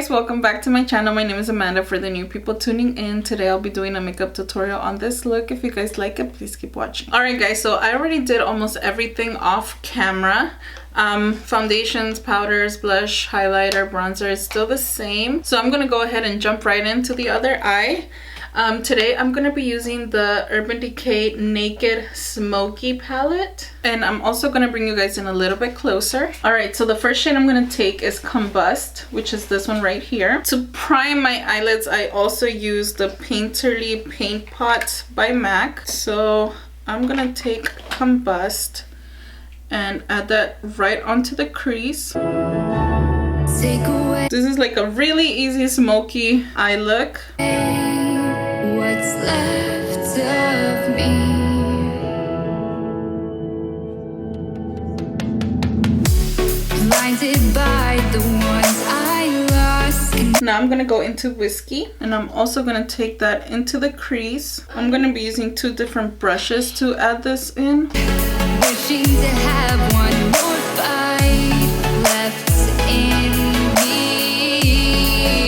guys, welcome back to my channel. My name is Amanda. For the new people tuning in, today I'll be doing a makeup tutorial on this look. If you guys like it, please keep watching. Alright guys, so I already did almost everything off camera. Foundations, powders, blush, highlighter, bronzer is still the same. So I'm gonna go ahead and jump right into the other eye. Today I'm going to be using the Urban Decay Naked Smokey palette, and I'm also going to bring you guys in a little bit closer. Alright, so the first shade I'm going to take is Combust, which is this one right here. To prime my eyelids, I also use the Painterly Paint Pot by MAC. So I'm going to take Combust and add that right onto the crease. This is like a really easy smoky eye look. What's left of me? Blinded by the ones I lost. Now I'm gonna go into Whiskey, and I'm also gonna take that into the crease. I'm gonna be using two different brushes to add this in. Wishing to have one more fight left in me.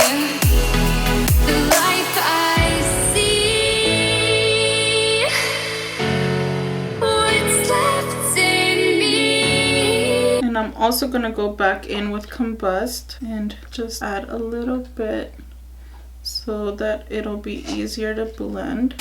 The life I see, what's left in me. And I'm also gonna go back in with Combust and just add a little bit so that it'll be easier to blend.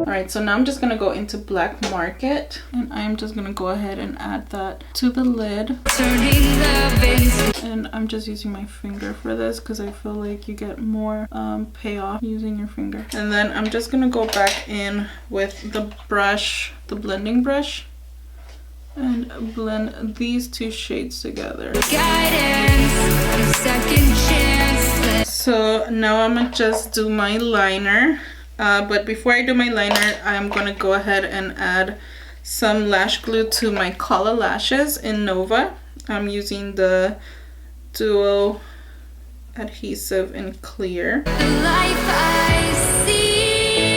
Alright, so now I'm just going to go into Black Market, and I'm just going to go ahead and add that to the lid. And I'm just using my finger for this because I feel like you get more payoff using your finger. And then I'm just going to go back in with the brush, the blending brush, and blend these two shades together. Guidance, second chance. So now I'm going to just do my liner. But before I do my liner, I'm going to go ahead and add some lash glue to my Kala lashes in Nova. I'm using the Duo Adhesive in Clear. The life I see,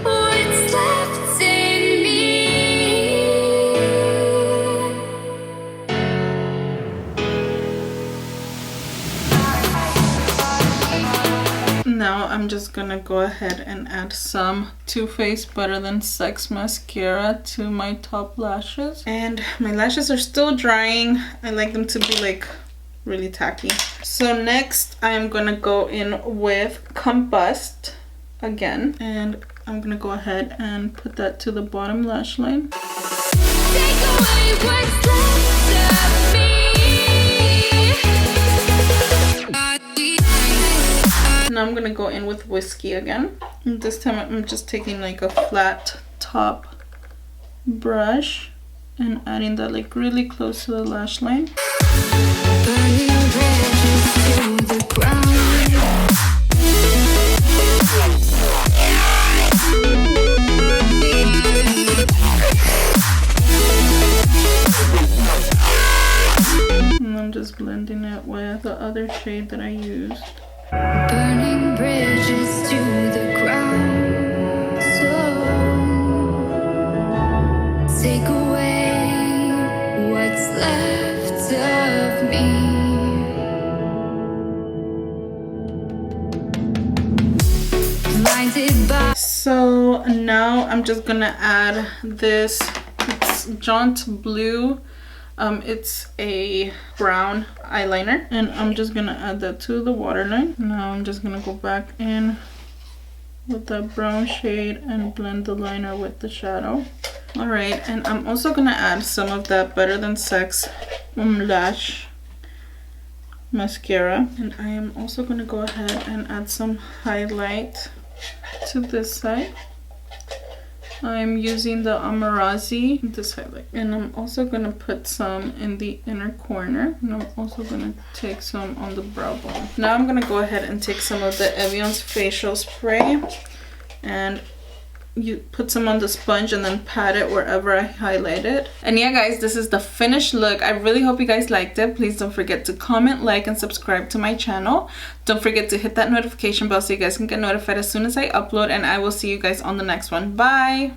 what's left in me. Now I'm just gonna go ahead and add some Too Faced Better Than Sex mascara to my top lashes. And my lashes are still drying. I like them to be like really tacky. So next I'm gonna go in with Combust again, and I'm gonna go ahead and put that to the bottom lash line. Take away what's left of me. Now I'm gonna go in with Whiskey again. And this time I'm just taking like a flat top brush and adding that like really close to the lash line. Burning bridges to the ground. And I'm just blending it with the other shade that I used. Burning bridges to the ground. So take away what's left of me. Blinded by. So now I'm just gonna add this. It's Jaunt Blue. It's a brown eyeliner, and I'm just gonna add that to the waterline. Now I'm just gonna go back in with that brown shade and blend the liner with the shadow. Alright, and I'm also gonna add some of that Better Than Sex lash mascara, and I am also gonna go ahead and add some highlight to this side. I'm using the Amarazi, this highlight, and I'm also gonna put some in the inner corner, and I'm also gonna take some on the brow bone. Now I'm gonna go ahead and take some of the Evian's facial spray, and you put some on the sponge and then pat it wherever I highlighted. And yeah guys, this is the finished look. I really hope you guys liked it. Please don't forget to comment, like, and subscribe to my channel. Don't forget to hit that notification bell so you guys can get notified as soon as I upload, and I will see you guys on the next one. Bye.